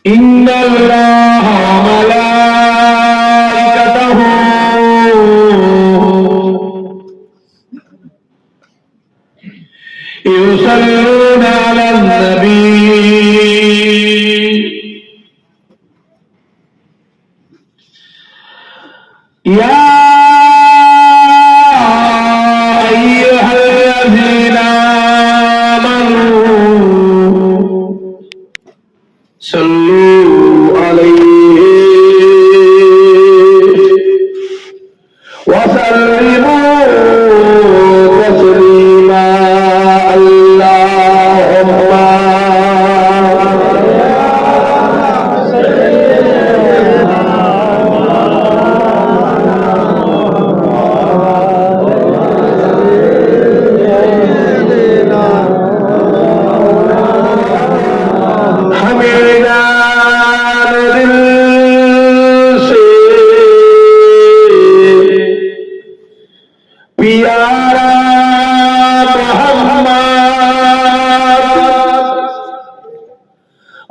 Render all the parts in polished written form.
إن الله وملائكته يصلون على النبي يا أيها الذين آمنوا صلوا عليه وسلموا تسليما اللهم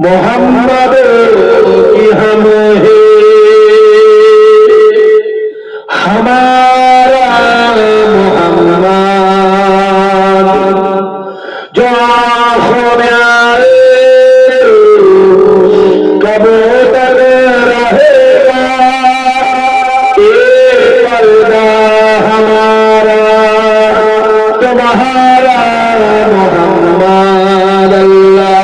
मोहम्मद की हम है हमारा मोहम्मद जो आँखों में आए कब तक रहेगा ये पर्दा हमारा तुम्हारा मोहम्मद अल्लाह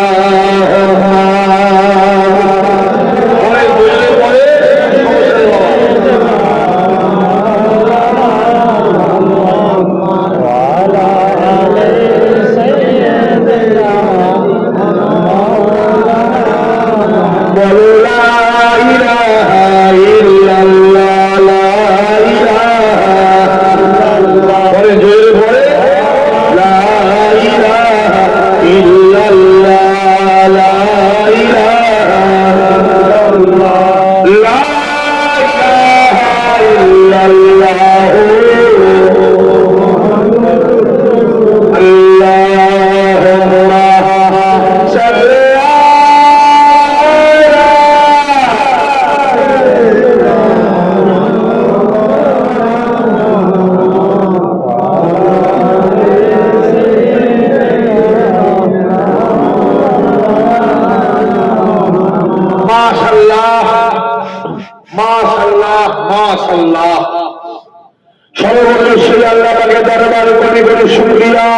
সর্বশেষে আল্লাহ পাকের দরবারে কোটি কোটি শুকরিয়া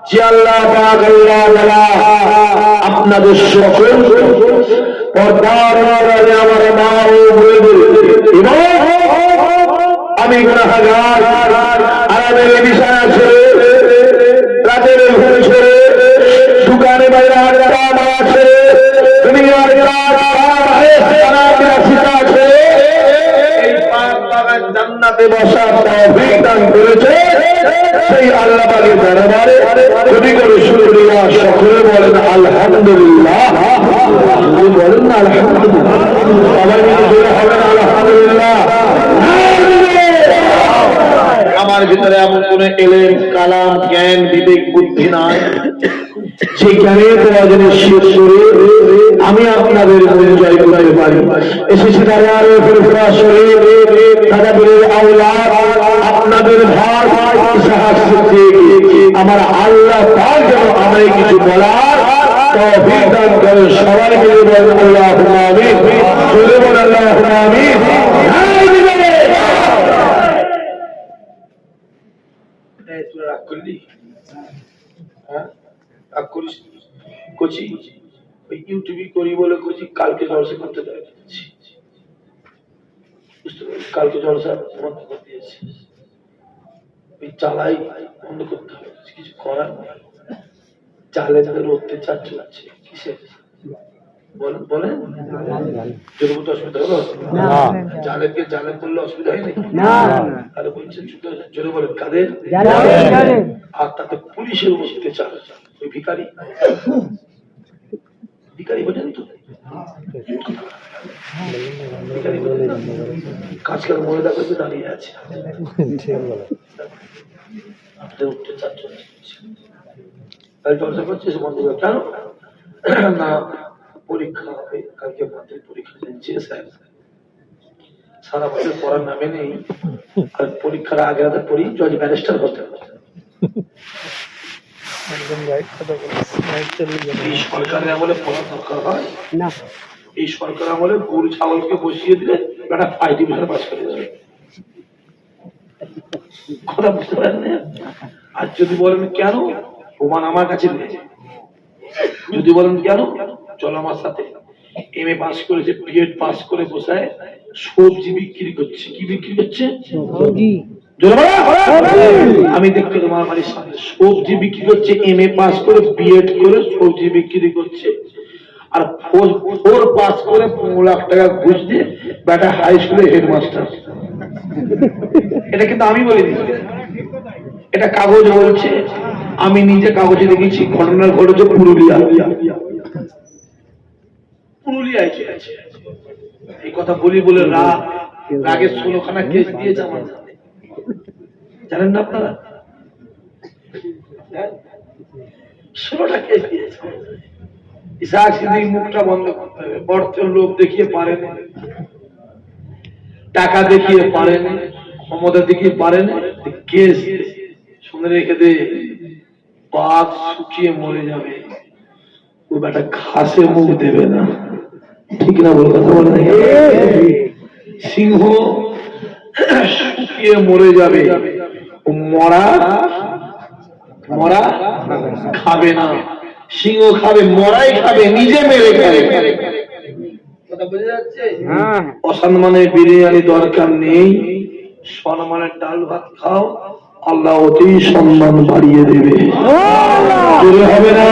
যে আল্লাহ পাক আল্লাহ তাআলা আপনাদের সকল পর্দার আড়ালে আমার মা ও বোনদের আমি গুনাহগার আরামের বিছানা ছেড়ে রাতের ঘুম ছেড়ে দোকানে বাইরে আড্ডা মারা ছেড়ে দুনিয়ার কাজ জান্নাতে বসার তৌফিক দান করেছে সেই আল্লাহ পাকের দরবারে কোটি কোটি শুকরিয়া সকলে বলেন আলহামদুলিল্লাহ বলেন না আলহামদুলিল্লাহ সবাই মিলে জোরে হবেন আলহামদুলিল্লাহ আমার ভিতরে এমন কোন এলেম কালাম জ্ঞান বিবেক বুদ্ধি নাই সেই জ্ঞানের প্রয়োজনে শেষ করে আমি আপনাদের মন জয় করতে পারি এসেছি দরবারে ফুরফুরা শরীফ দাদাদের আওলাদ আপনাদের ভাই ইসহাক সিদ্দিক আমার আল্লাহ পাক যেন আমায় কিছু বলার তৌফিক দান করেন সবাই মিলে বলেন আল্লাহুম্মা আমিন জোরে বলেন আল্লাহুম্মা আমিন রাগ করলি হ্যাঁ রাগ করিস কোচি ওই ইউটিউবই করি বলে কোচি কালকে জলসা করতে দিয়েছি বুঝতে পারছি কালকে জলসা বন্ধ করে দিয়েছি ওই চালাই বন্ধ করতে হবে কিছু করার চালে যাদের অত্যাচার চলছে কিসের বলেন বলেন যদি অসুবিধা হলো জালেরকে জালে করলে অসুবিধা হয় নাকি তাহলে বলছেন জোরে বলেন কাদের আর তাতে পুলিশের অত্যাচার ওই ভিখারি ভিখারি বোঝেন তো কাজকাল মনে রাখতে দাঁড়িয়ে আছে উঠতে চাচ্ছ চর্চা করছিস বন্ধু কেন না পরীক্ষা হবে কালকে মাত্র পরীক্ষা দিচ্ছে স্যার সারা বছর পড়ার নামে নেই আর পরীক্ষার আগে রাতে পড়ি জজ ব্যারিস্টার হতে হবে এই সরকারের আমলে পড়ার দরকার হয় না এই সরকার আমলে গরু ছাগলকে বসিয়ে দিলে একটা 5 ডিভিশন পাস করে যাবে কথা বুঝতে পারেন না আর যদি বলেন কেন প্রমাণ আমার কাছে নেই যদি বলেন কেন চলো আমার সাথে এমএ পাস করেছে বিএড পাস করে বসায় সবজি বিক্রি করছে কি বিক্রি করছে আমি দেখতে তোমার বাড়ির সামনে সবজি বিক্রি করছে এমএ পাস করে বিএড করে সবজি বিক্রি করছে আর 4 পাস করে 5 লাখ টাকা ঘুষ দিয়ে বেটা হাই স্কুলের হেডমাস্টার এটা কিন্তু আমি বলিনি এটা কাগজ বলছে আমি নিজে কাগজে দেখেছি ঘটনা ঘটেছে পুরুলিয়ায় এই কথা বলি বলে রাগে 16খানা কেস দিয়েছে আমার জানেন না আপনারা 16টা কেস দিয়েছে ইসাক সিদ্দিক মুখটা বন্ধ করতে হবে অর্থের লোভ দেখিয়ে পারেন টাকা দেখিয়ে পারেন ক্ষমতা দেখিয়ে পারেন কেস শুনে রেখে দে বাঘ শুকিয়ে মরে যাবে ও বেটা ঘাসে মুখ দেবে না ঠিক না বল কথা বলে সিংহ শুকিয়ে মরে যাবে ও মরা খাবে না সিংহ খাবে মরাই খাবে নিজে মেরে খাবে কথা বোঝা যাচ্ছে অসম্মানের বিরিয়ানি দরকার নেই সম্মানের ডাল ভাত খাও আল্লাহ অতি সম্মান বাড়িয়ে দেবে হবে না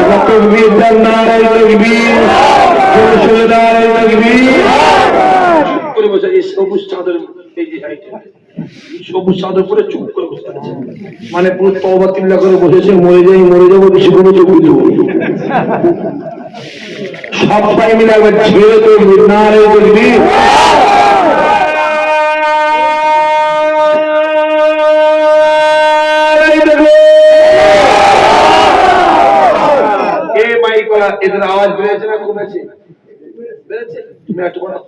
তাকবীর নারায়ে তাকবীর নারায়ে তাকবীর করে বসে এই সবুজ চাদর এই যে সবুজ চাদর পরে চুপ করে বসে আছে মানে পুরো তওবা তিল্লা করে বসেছে মরে যাবো বেশি কোনো চোখ দেবো সবাই মিলে একবার ছেড়ে তাকবীর নারায়ে তাকবীর এদের আওয়াজ বেড়েছে না কমেছে বেড়েছে তুমি একটু বলো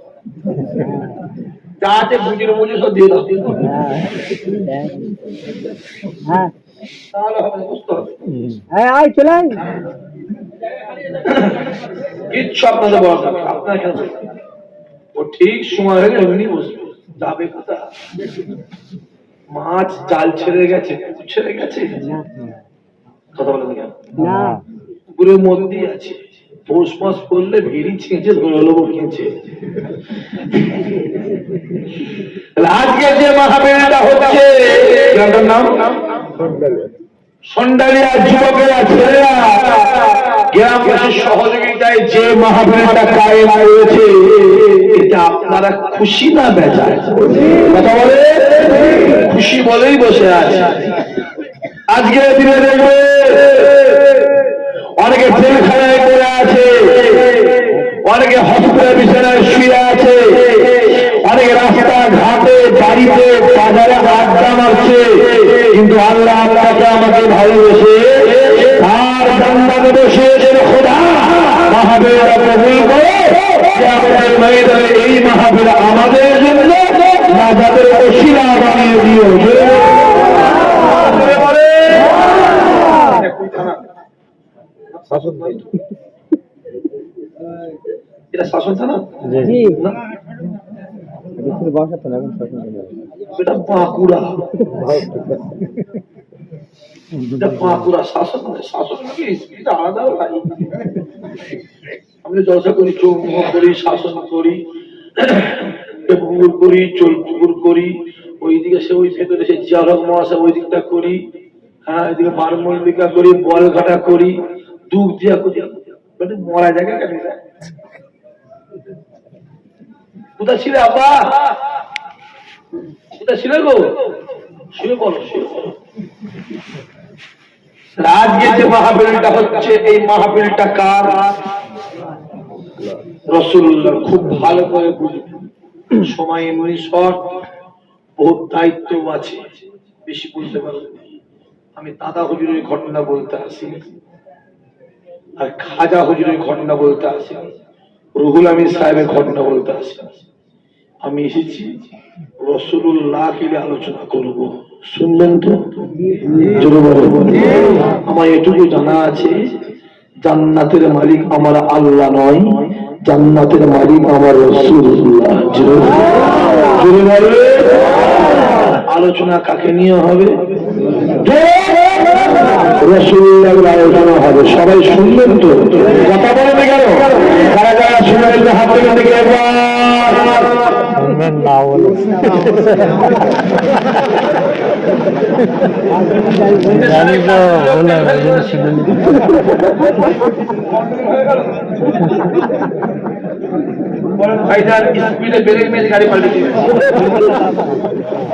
যা আছে বুঝে সব দিয়ে দাও তাহলে হবে বুঝতে হবে কিচ্ছু আপনাদের বলা যাবে আপনার কেন ও ঠিক সময় হলে এমনি বসবে যাবে কোথায় মাছ জাল ছেড়ে গেছে কথা বলেন কেন না পুকুরের মধ্যেই আছে পৌষ মাস করলে ভেড়ি ছেঁচে ধরালো খেয়েছে আজকে যে মাহফিলটা হচ্ছে যার নাম সন্ডালিয়া যুবকেরা ছেলেরা গ্রামবাসীর সহযোগিতায় যে মাহফিলটা কায়েম হয়েছে এটা আপনারা খুশি না বেজার কথা বলে খুশি বলেই বসে আছে আজকে দিনে দেখবে অনেকে জেলখানায় করে আছে অনেকে হসপিটাল বিছানায় শুয়ে আছে অনেকে রাস্তা ঘাটে বাড়িতে বাজারে আড্ডা মারছে কিন্তু আল্লাহ আপনাকে আমাকে ভালোবেসে আর জান্নাতে বসিয়েছেন খোদা মাহফিলটা কবুল করে কিয়ামতের ময়দানে এই মাহফিল আমাদের জন্য নাজাতের ওসিলা বানিয়ে দিও শাসন নয় এটা শাসন থানা এটা বাঁকুড়া শাসন শাসন এটা আলাদা ভাই আমরা জলসা করি চোখ করি শাসন করি পুকুর করি চোল পুকুর করি ওইদিকে সে ওই ভেতরে সে জিয়ারক মহাশা ওই দিকটা করি হ্যাঁ এদিকে বারমল্লিকা করি বলঘাটা করি দুধ দিয়া করি মরা জায়গা কেন কোথায় ছিলে আব্বা কোথায় ছিলে গো শুয়ে বলো আজকে যে মাহফিলটা হচ্ছে এই মাহফিলটা কার রাসূলুল্লাহ খুব ভালো করে বুঝবেন। সময় এমনি শর্ট, বহুত দায়িত্ব আছে, বেশি বলতে পারবেন। আমি দাদা হুজুরের ঘটনা বলতে আসি আর খাজা হুজুরের ঘটনা বলতে আসি, রুহুল আমিন সাহেবের ঘটনা বলতে আসি। আমি এসেছি রাসূলুল্লাহকে নিয়ে আলোচনা করব, শুনবেন তো? আমার এটুকু জানা আছে, জান্নাতের মালিক আমার আল্লাহ নয়, জান্নাতের মালিক আমার রাসূলুল্লাহ। জোরে বলে আলোচনা কাকে নিয়ে হবে? রাসূলুল্লাহর আলোচনা হবে। সবাই শুনবেন তো? কথা বলেন না কেন? কারা কারা শুনবেন না হাত তুলে দেখে একবার। শুনবেন না বলে জানি তো বলে শুনুন। ভাইজান স্পিডে ব্রেক মেরে গাড়ি পাল্টে দিবে।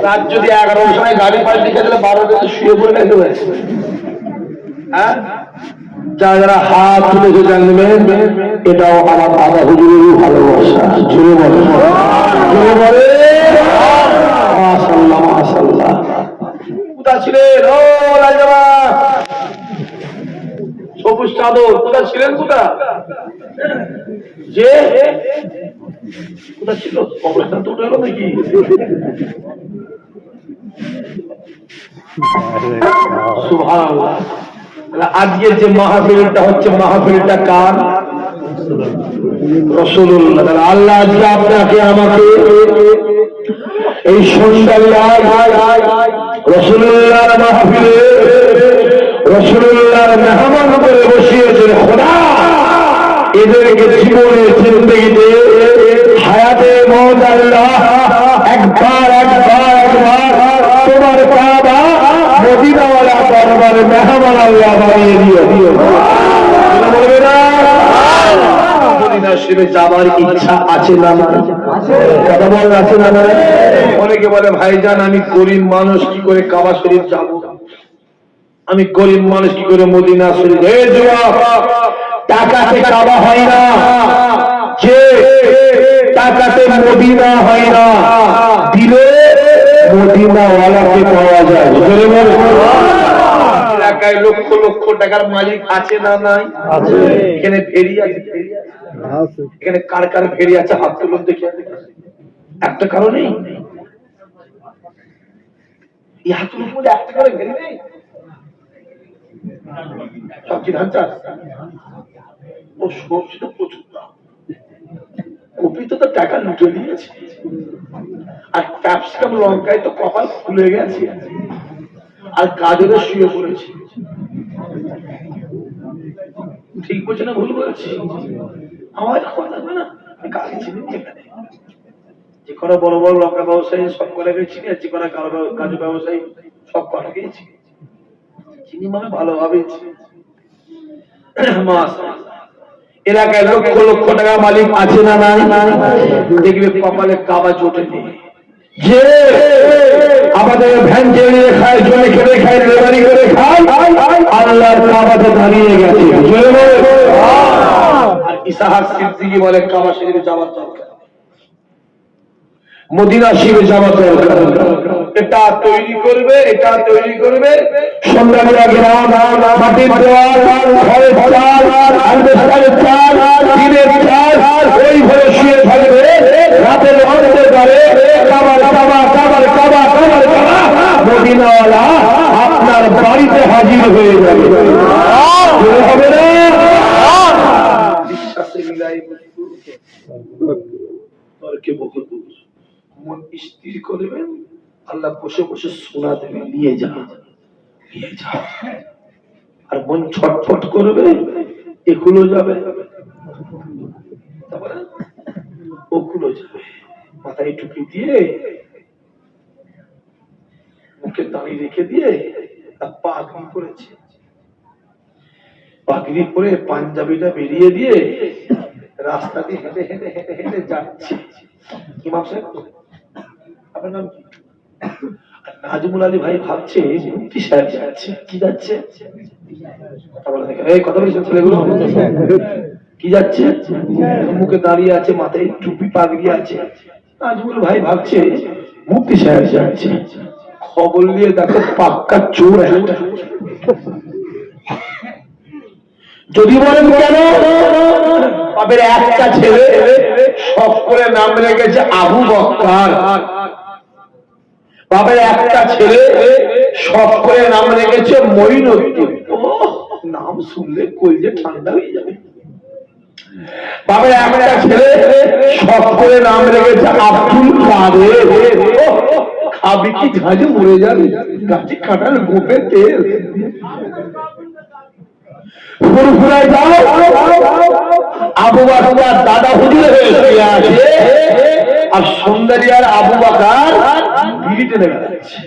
রাত যদি 11টার সময় গাড়ি পাল্টে গেলে 12টাতে শুয়ে পড়ে যেতে পারে। হ্যাঁ, যারা হাত তুলেছে জানবেন এটাও আমার বাবা হুজুরেরই ভালোবাসা। জোরে বলে, জোরে বলে মাশাআল্লাহ, মাশাআল্লাহ। কোথা ছিলেন ও রাজাবা? সবুজ চাদর কোথা ছিলেন? কোথা যে কোথা ছিল? কবরস্থান তো উঠে গেল নাকি? সুবহানাল্লাহ। আজকের যে মাহফিলটা হচ্ছে, মাহফিলটা কার? রাসূলুল্লাহ। আল্লাহ আজকে আপনাকে আমাকে এই সন্ধ্যাবেলায় রাসূলুল্লাহর মাহফিলে রাসূলুল্লাহর মেহমান করে বসিয়েছেন। খোদা এদেরকে জীবনের জিন্দেগিতে হায়াতে মওত আল্লাহ একবার তোমার কাবা মদিনাওয়ালা দরবারে মেহমান আল্লাহ বানিয়ে দিও। বলবে না মদিনা শরীফে যাবার ইচ্ছা আছে না? কথা বল, আছে না? অনেকে বলে ভাইজান আমি গরিব মানুষ, কি করে কাবা শরীফ যাব? আমি গরিব মানুষ, কি করে মদিনা শরীফ? এই জবাব, টাকাতে কাবা হয় না, যে টাকাতে মদিনা হয় না, দিলে মদিনাওয়ালাকে পাওয়া যায়। এলাকায় লক্ষ লক্ষ টাকার মালিক আছে না নাই? এখানে ফেরি আছে, এখানে কার কার ফেরি আছে হাত তুলুন দেখে। একটা কারণেই এই হাত তুলুন বলে একটা কারণে ফেরি নেই। সবজি ধান চাষ ও সবজি তো প্রচুর দাম, কপি তো টাকা লুটে নিয়েছে, আর ক্যাপসিকাম লঙ্কায় তো কপাল খুলে গেছে, আর কাজেরও শুয়ে পড়েছে। ঠিক বলছে না ভুল বলছি? আমার খবর থাকবে না? কাকে চিনি এখানে? যে কোনো বড় বড় লঙ্কা ব্যবসায়ী সব কটাকে চিনি, আর যে কোনো কাজু ব্যবসায়ী সব কটাকেই চিনি। চিনি মানে ভালোভাবে চিনি। এলাকায় লক্ষ লক্ষ টাকা মালিক আছে না নাই? দেখবে কপালে কাবা জোটে নেই। যে আমাদের ভ্যান চালিয়ে খায়, জমি খেতে খায়, লেবারি করে খায়, আল্লাহর কাবাতে দাঁড়িয়ে গেছে। আর ইসাহাক সিদ্দিকী বলে কাবা শরীফে যাওয়ার দরকার, মদিনা শরীফে যাওয়ার দরকার। এটা তৈরি করবে, এটা তৈরি করবে। সন্ধ্যাবেলা গ্রাম, মাটির দেওয়াল, ঘরের চাল, আলবেস্টারের চাল, টিনের চাল, ওই ঘরে শুয়ে থাকবে। রাতের অন্ধকারে কাবার কাবা, কাবার কাবা, কাবার কাবা, মদিনাওয়ালা আপনার বাড়িতে হাজির হয়ে যাবে। হবে না? বিশ্বাসে মিলাই তর্কে বহুত মন স্থির করবেন, আল্লাহ বসে বসে শোনা দেবে, নিয়ে যা, নিয়ে যা। আর মন ছটফট করবে, এগুলো যাবে, ওগুলো যাবে। মাথায় টুপি দিয়ে, মুখে দাঁড়ি রেখে দিয়ে, পাগড়ি পরেছে, পাগড়ি পরে পাঞ্জাবিটা বেরিয়ে দিয়ে রাস্তা দিয়ে হেঁটে হেঁটে হেঁটে হেঁটে যাচ্ছে। ইমাম সাহেব আপনার নাম কি? নাজমুল আলী ভাই ভাবছে মুফতি সাহেব যাচ্ছে। কি যাচ্ছে? কথা বলে দেখেন, এই কথা বলেছেন ছেলেগুলো। কি যাচ্ছে, মুখে দাঁড়িয়ে আছে, মাথায় টুপি পাগড়ি আছে। নাজমুল ভাই ভাবছে মুফতি সাহেব যাচ্ছে, খবর নিয়ে দেখো পাক্কা চোর একটা। যদি বলেন কেন, বাপের একটা ছেলে সব করে নাম রেখেছে আবু বকর, বাপের একটা ছেলে সব করে নাম রেখেছে মঈনুদ্দিন। নাম শুনলে কলজে ঠান্ডা হয়ে যাবে। বাপের একটা ছেলে সব করে নাম রেখেছে আব্দুল কাদের। খাবি কি ঝাঁঝে মরে যাবে, গাছে কাটার গোপে তেল। ফুরফুরায় যাও, আবু বকর দাদা হুজুর হয়ে শুয়ে আছে, আর সুন্দরিয়ার আবু বকর বিড়ি টেনে বেড়াচ্ছে।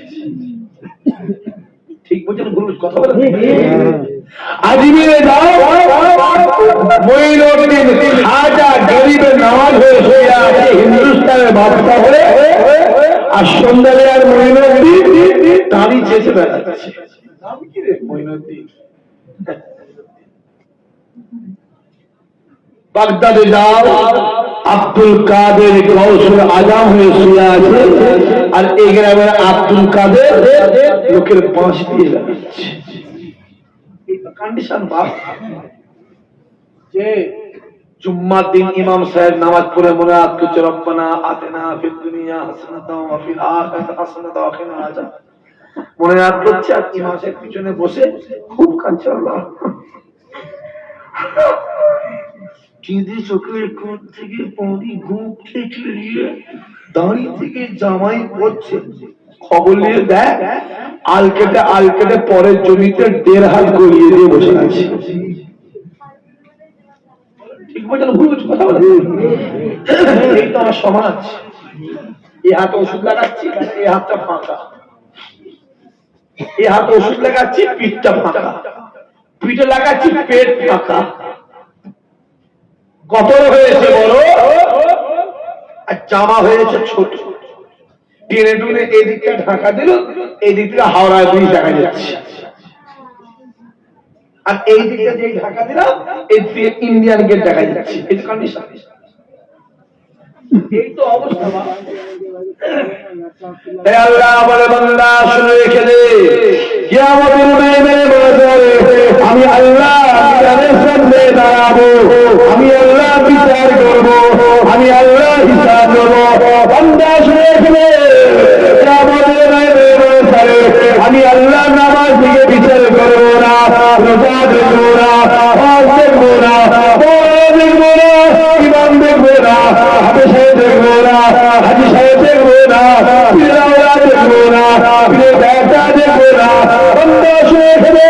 ঠিক বলছেন, ভুল কথা বলেন? আজমিরে যাও, মঈনুদ্দিন খাজা গরিবের নামাজ হয়ে শুয়ে আছে হিন্দুস্তানের বাদশা হয়ে, আর সুন্দরিয়ার মঈনুদ্দিন দাঁড়ি চেঁচে বেড়াচ্ছে। নাম কি রে মঈনুদ্দিন? বাগদাদে যাও, আব্দুল কাদের গৌসুল আজম হয়ে শুয়ে আছে, আর এই গ্রামের আব্দুল কাদের লোকের বাঁশ দিয়ে যাচ্ছে। কন্ডিশন বাপ যে জুম্মার দিন ইমাম সাহেব নামাজ পড়ে মুনাজাত করছে, রব্বানা আতিনা ফিদ দুনিয়া হাসানাতাও ওয়া ফিল আখিরাতি হাসানাতাও ওয়া কিনা আযাব, মুনাজাত করছে, আর ইমাম সাহেব পিছনে বসে খুব কাঁদছে। আল্লাহ চিঁদে চোখের কোণ থেকে পরি ঘুম থেকে দাঁড়ি থেকে জামাই পড়ছে। খবর নিয়ে দেখ আলকেটে পরের জমিতে 1.5 হাত গলিয়ে দিয়ে বসে আছে। ঠিক বলছেন, ভুল কথা বলে? এই তো আমার সমাজ। এই হাতে ওষুধ লাগাচ্ছি, এই হাতটা ফাঁকা। এই হাতে ওষুধ লাগাচ্ছি, পিঠটা ফাঁকা। পিঠে লাগাচ্ছি, পেট ফাঁকা। গতর হয়েছে বড়, আর জামা হয়েছে ছোট। টেনে টুনে এদিকটা ঢাকা দিল, এদিকটা হাওড়া ব্রিজ দেখা যাচ্ছে, আর এই দিকটা যে ঢাকা দিলাম এদিকে ইন্ডিয়ান গেট দেখা যাচ্ছে। এই কন্ডিশন, এই তো অবস্থা। আল্লাহ বলে বান্দা শুনে রেখে দে, কিয়ামতের ময়দানে আমি আল্লাহ বিচারের সামনে দাঁড়াবো, আমি আল্লাহ বিচার করব, আমি আল্লাহ হিসাব করব। বান্দা শুনে রেখে দে, কিয়ামতের ময়দানে আমি আল্লাহ নামাজ থেকে বিচার করব না, রোজা দেখবো না, হজ দেখবো না, দেখবো না, ইমাম দেখবো না, হাফেজ সাহেব দেখবো না, হাজি সাহেব দেখবো না, পিরাওয়া দেখবো না, পীরের ব্যবসা দেখবো না। বান্দা শুনে রেখে দে,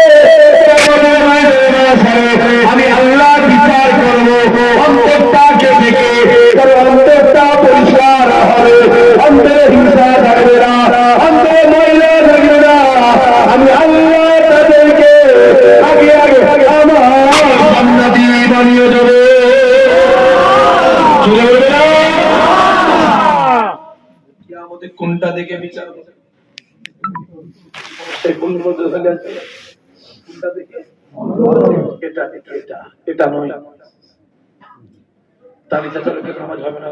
আমি আল্লাহ বিচার করবো অন্তরটাকে দেখে, কারণ অন্তরটা পরিষ্কার হবে, অন্তরে হিংসা থাকবে না, অন্তরে মহিলা থাকবে না। আমি আল্লাহ তাদেরকে আগে আগে আমার জান্নাতি বানিয়ে দেবে। কিয়ামতে কোনটা দেখে বিচার হবে? কোনটা দেখে? এটা এটা এটা নয়। দাড়ি চাচা লোকের নামাজ হবে না,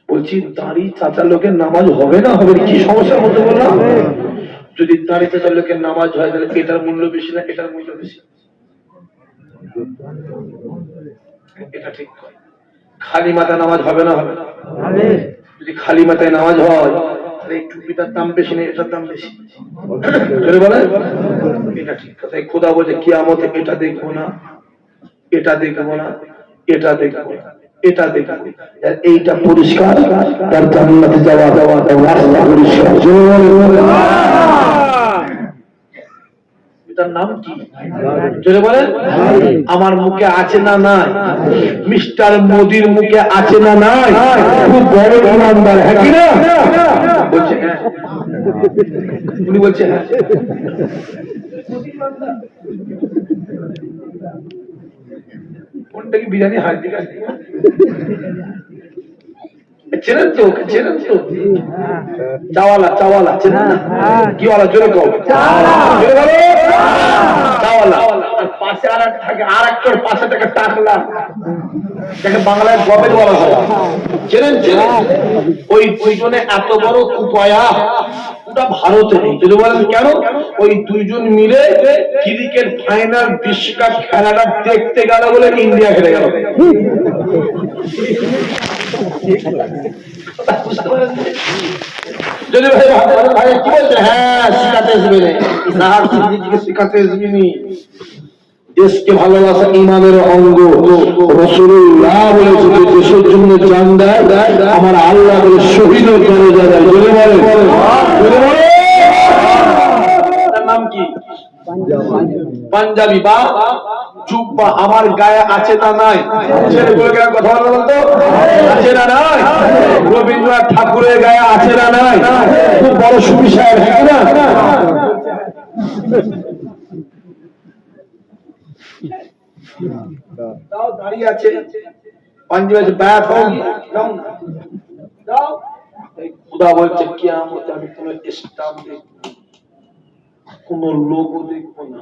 বলছি দাড়ি চাচা লোকের নামাজ হবে না, হবে কি সমস্যার মধ্যে বললাম? যদি দাড়ি চাচা লোকের নামাজ হয় তাহলে এটার মূল্য বেশি না এটার মূল্য বেশি? এটা ঠিক। খালি মাথায় নামাজ হবে না, হবে না? যদি খালি মাথায় নামাজ হয় তাহলে এই টুপিটার দাম বেশি না এটার দাম বেশি? বলে এটা ঠিক কথা। খোদা বলছে কিয়ামতে এটা দেখবো না, এটা দেখবো না, এটা দেখবো না, এটা দেখবো। এইটা পরিষ্কার, তার জান্নাতে যাওয়া রাস্তা পরিষ্কার। এটার নাম কি? জোরে বলেন। আমার মুখে আছে না নাই? মিস্টার মোদির মুখে আছে না নাই? খুব বড় ইমানদার, হ্যাঁ কি না? বলছে হ্যাঁ, উনি বলছে হ্যাঁ। কোনটা কি বিরিয়ানি হাড়ি কাটে? চেনেন তো, চেনেন তো? চাওয়ালা, চাওয়ালা চেনেন না? কি ওয়ালা? জোরে কও। জোরে বলো। আর পাশে আর এক থাকে, আর একটার পাশে থেকে টাকলা, যাকে বাংলায় গবেট বলা হয়, চেনেন? ওই দুইজনে এত বড় কুপয়া ওটা ভারতে নেই। যদি বলেন কেন? ওই দুইজন মিলে ক্রিকেট ফাইনাল বিশ্বকাপ খেলাটা দেখতে গেল বলে ইন্ডিয়া হেরে গেল। যদি ভাই কি বলছে, হ্যাঁ শিখাতে আসবে না, শিখাতে আসবি নি। দেশকে ভালোবাসা ইমানের অঙ্গ। রাসূলুল্লাহ বলেছে যে দেশের জন্য জান দেয় আমার আল্লাহ বলে শহীদের দরজা দেয়। বলে বলে তার নাম কি? পাঞ্জাবি বা জুব্বা। আমার গায়ে আছে না নাই? ছেলেগুলো কেন কথা বলতো? আছে না নাই? রবীন্দ্রনাথ ঠাকুরের গায়ে আছে না নাই? খুব বড় সুফি সাহেব, হ্যাঁ না? দাঁড়িয়ে আছে পাঞ্জাবি আছে, ব্যাট খুদা বলছে কিয়ামত আমি কোন স্টাম্প দেখবো না, কোন লোগো দেখবো না,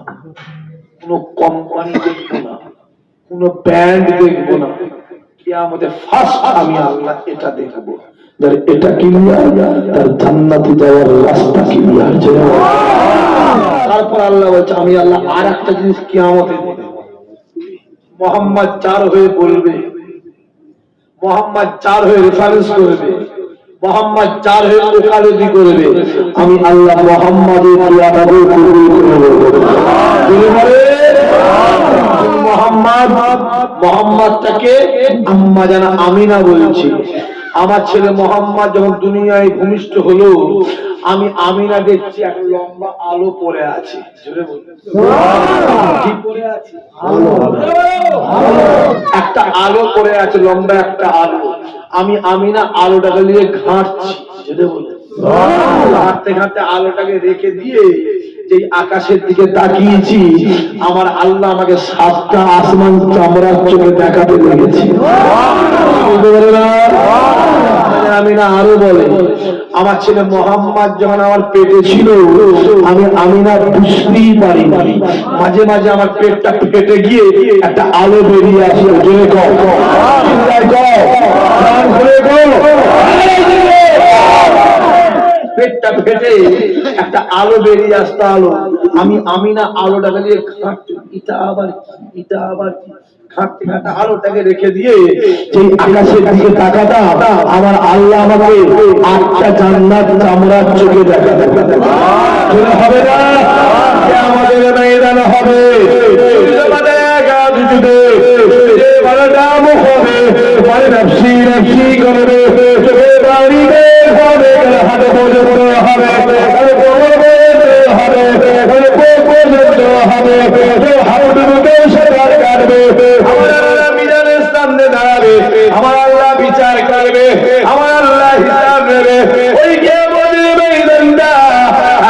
কোন কোম্পানি দেখবো না, কোন ব্যান্ড দেখবো না। কিয়ামতে ফার্স্ট আমি আল্লাহ এটা দেখবো, যার এটা ক্লিয়ার তার জান্নাতে যাওয়ার রাস্তা ক্লিয়ার। তারপর আল্লাহ বলছে আমি আল্লাহ আর একটা জিনিস কিয়ামতে দেখবো। মোহাম্মদ চার হয়ে বলবে, মোহাম্মদ চার হয়ে রেফারেন্স করবে, মোহাম্মদ চার হয়ে ওকালতি করবে, আমি আল্লাহ মোহাম্মদের দোয়াটাকে কবুল করব। মোহাম্মদটাকে আম্মা জানা আমিনা বলছি। আমার ছেলে মোহাম্মদ যখন দুনিয়ায় ভূমিষ্ঠ হলো, আমি আমিনা দেখছি একটা লম্বা আলো পড়ে আছে। কি পড়ে আছে? একটা আলো পড়ে আছে, লম্বা একটা আলো। আমি আমিনা আলোটাকে নিয়ে ঘাঁটছি। ঘাঁটতে ঘাঁটতে আলোটাকে রেখে দিয়ে যে আকাশের দিকে তাকিয়েছি, আমার আল্লাহ আমাকে 7টা আসমান চামড়ার চোখে দেখাতে লেগেছে। আমিনা আরো বলে, আমার ছেলে মোহাম্মদ যখন আমার পেটে ছিল, আমি আমিনা বুঝতেই পারিনি। মাঝে মাঝে আমার পেটটা ফেটে গিয়ে একটা আলো বেরিয়ে আসলো। পেটটা ফেটে একটা আলো বেরিয়ে আসতো, আলো। আমি আমিনা আলোটাকে দিয়ে ঘাঁটতে, এটা আবার ঘাঁটতে ঘাঁটতে আলোটাকে রেখে দিয়ে সেই আকাশের দিকে তাকাতাম, আমার আল্লাহ আমাকে 8টা জান্নাত চামড়ার চোখে দেখাতে হবে না। আমাদের ময়দান হবে, নফসি নফসি করবে, বাড়িতে হবে, হাতে পর্যন্ত হবে, আমার আল্লাহ বিচার করবে, আমার আল্লাহ হিসাব নেবে। ওই কিয়ামতের ময়দানটা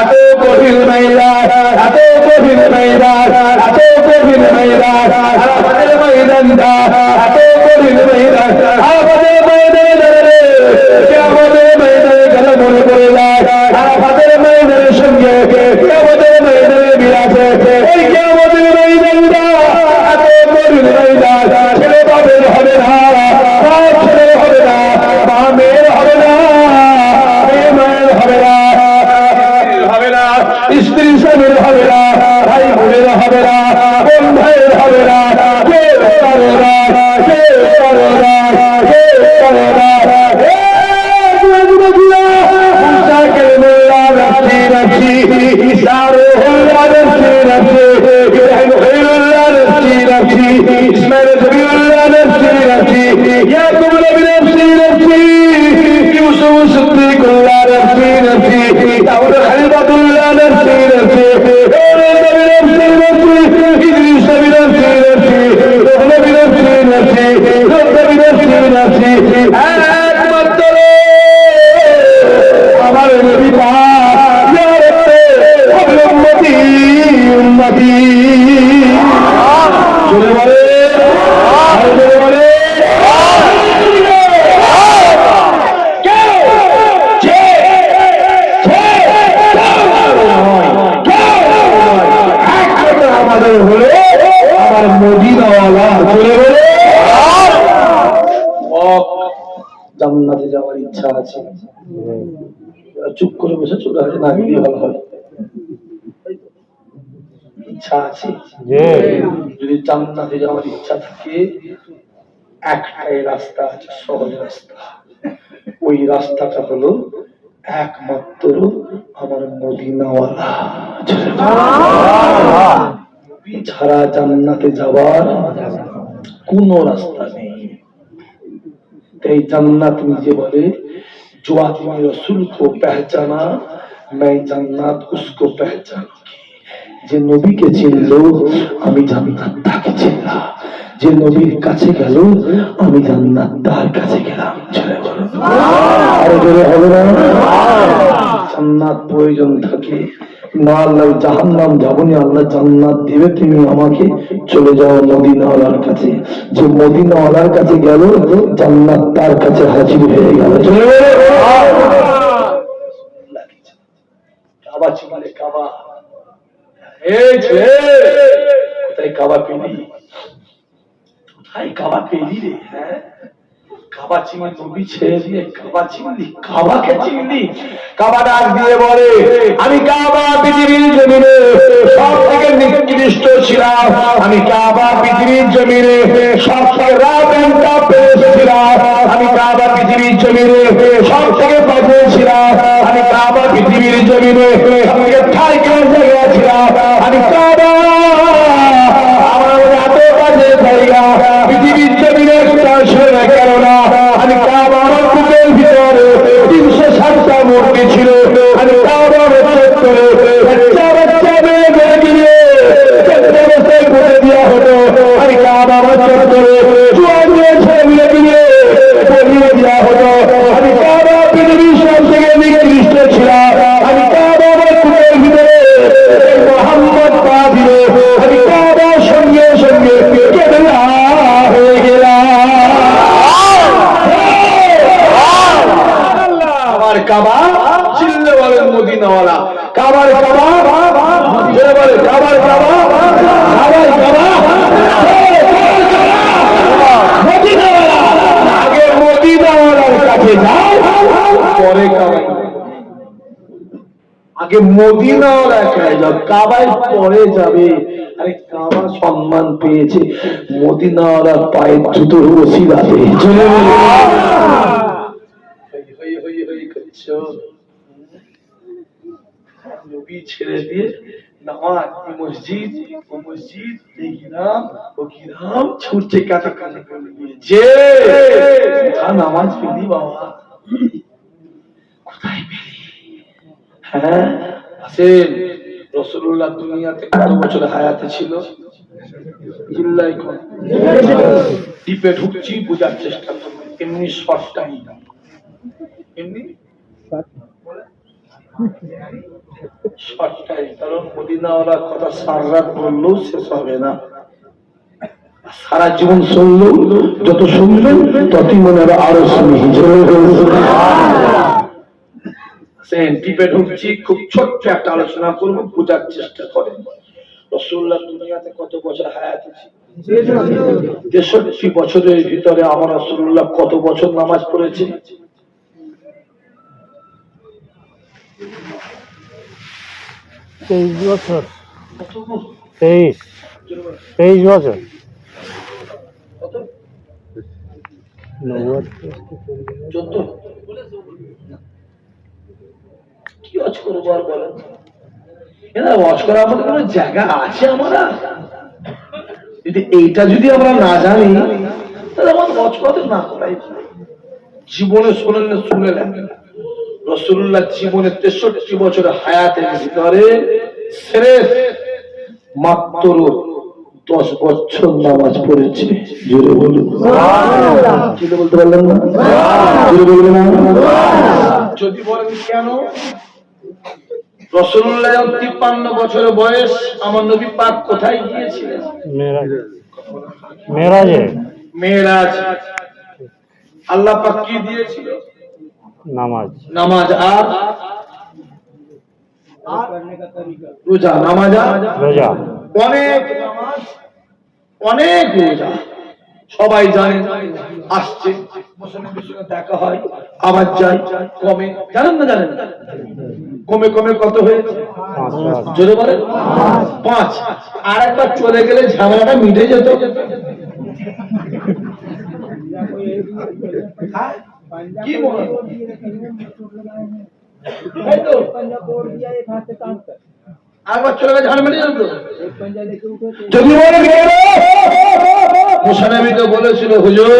এত কঠিন ময়দান, এত কঠিন ময়দান, এত কঠিন ময়দান, আমাদের ময়দানটা এত কঠিন ময়দান, আমাদের ময়দানে কিয়ামতের ময়দানে গেলে মনে পড়ে যায় আমাদের ময়দানের সঙ্গে কিয়ামতের ময়দানে বিরাজে। এই কিয়ামতের ময়দানটা এত কঠিন ময়দান, ছেলে বাবের হবে না, ছেলে হবে না, মা মেয়ের হবে না, মেয়ে মায়ের হবে না, হবে না, স্ত্রী স্বামীর হবে না, ভাই বোনের হবে না, বোন ভাইয়ের হবে না, কে করে না, কে করে না, কে করে না। আমার নবী পাক ইয়া রাব্বি উম্মতি উম্মতি জোরে বলে, জোরে বলে, ইচ্ছা আছে। চুপ করে বসে চলে আসে না গেলে ভালো হয়। ইচ্ছা আছে, যদি জান্নাতে যাওয়ার ইচ্ছা থাকে একটাই রাস্তা আছে, সহজ রাস্তা। ওই রাস্তাটা হলো একমাত্র আমার মদিনাওয়ালা ছাড়া জান্নাতে যাওয়ার কোন রাস্তা নেই। তাই জান্নাত নিজে বলে, जो आदमी रसूल को पहचाना मैं जन्नत उसको पहचानूंगी। যে নবীকে চিনল আমি জান্নাত তাকে চিনলাম, যে নবীর কাছে গেল আমি জান্নাত তার কাছে গেলাম। আরো জোরে হবে না? জান্নাত প্রয়োজন থাকে না, আল্লাহ জাহান্নাম যাবনি, আল্লাহ জান্নাত দিবে, তুমি আমাকে চলে যাও মদিনাওয়ালার কাছে। যে মদিনাওয়ালার কাছে গেল জান্নাত তার কাছে হাজির হয়ে গেল। কাবা চিনলে কাবা, এই ছেলে কোথায় কাবা পেলি, কোথায় কাবা পেলি রে? হ্যাঁ, কাবা চিনি নবী ছেড়ে দিয়ে কাবা চিনলি, কাবাকে চিনলি? কাবা ডাক দিয়ে বলে, আমি কাবা পৃথিবীর জমিনে সব থেকে নিকৃষ্ট ছিলাম, আমি কাবা পৃথিবীর জমিনে সব থেকে রাবণটা পেয়েছিলাম, আমি কাবা পৃথিবীর জমিনে সব থেকে বাজে ছিলাম, আমি কাবা পৃথিবীর জমিনে সব থেকে ঠাইকের জায়গা ছিলাম, আমি কাবা আমার এত বাজে জায়গা পৃথিবীর জমিনে একটা শুনে গেল না। আমি কাবার বুকের ভিতরে 360টা মূর্তি ছিল, আমি কাবার চত্বরে বাচ্চা বাচ্চা মেয়ে মেয়ে দিয়ে অবস্থায় করে দেওয়া হতো, আমি কাবার চত্বরে জোয়ান মেয়ে ছেলে মেয়ে দিয়ে বলিয়ে দেওয়া হতো, আমি কাবা পৃথিবীর সব থেকে নিকৃষ্ট ছিলাম, আমি কাবার বুকের ভিতরে মোহাম্মদ পা দিল, আমি কাবার সঙ্গে সঙ্গে কেবলা হয়ে গেলাম। কাবা চিল্লে বলেন মদিনাওয়ালা, কাবার কাবা বলে, কাবার কাবা, কাবার কাবা মদিনাওয়ালা। আগে মদিনাওয়ালার কাছে যাও, পরে কাবা। আগে মদিনাওয়ালা কাছে যাও, কাবায় পরে যাবে। আরে কাবা সম্মান পেয়েছে মদিনাওয়ালার পায়ের জুতোর ওসিলাতে। নবী ছেড়ে দিয়ে নামাজ মসজিদ ও মসজিদ এই গ্রাম ও গ্রাম ছুটছে কাছে কাছে যে নামাজ পেলি বাবা, কোথায় পেলি? হ্যাঁ আসেন, রাসূলুল্লাহ দুনিয়াতে কত বছর হায়াতে ছিল? জিল্লাই কোন ডিপে ঢুকছি বোঝার চেষ্টা করবে, এমনি শর্ট টাইম, এমনি শর্ট টাইম। কারণ মদিনাওয়ালার কথা সারা রাত বললেও শেষ হবে না, সারা জীবন শুনলেও যত শুনবেন ততই মনে হবে আরো শুনি। ডিপে ঢুকছি, খুব ছোট্ট একটা আলোচনা করবো, বোঝার চেষ্টা করেন। রাসূলুল্লাহ দুনিয়াতে কত বছর হায়াতে ছিল? 63 বছরের ভিতরে আমার রাসূলুল্লাহ কত বছর নামাজ পড়েছে? 23 বছর। 23 বছর। কি ওয়াজ করবো আর বলেন? ওয়াজ করার মতো কোনো জায়গা আছে আমরা? যদি এইটা যদি আমরা না জানি তাহলে আমার ওয়াজ করতে না করাই। জীবনে শুনে নেন রাসূলুল্লাহ জীবনে 63 বছরের হায়াতের ভিতরে মাত্র 10 বছর নামাজ পড়েছে। জোরে বলুন জোরে বলতে পারলেন না? জোরে বলবেন না? যদি বলেন কেন? রাসূলুল্লাহ 53 বছরের বয়স, আমার নবী পাক কোথায় গিয়েছিলেন? মেরাজে। মেরাজ। আল্লাহ পাক কি দিয়েছিল? নামাজ। নামাজ আর রোজা। নামাজ আর রোজা। অনেক নামাজ, অনেক রোজা। সবাই জানেন, আসছে মুসলমানদের সঙ্গে দেখা হয়, আবার যায়, কমে, জানেন না জানেন না? কমে কমে কত হয়েছে? জোরে বলেন 5। আর একবার চলে গেলে ঝামেলাটা মিটে যেত। কি মনে হয়? তাই তো? একবার চলে গেলে ঝামেলা মিটে যেত। যদি বলে গেল মুসানবী তো বলেছিল, হুজুর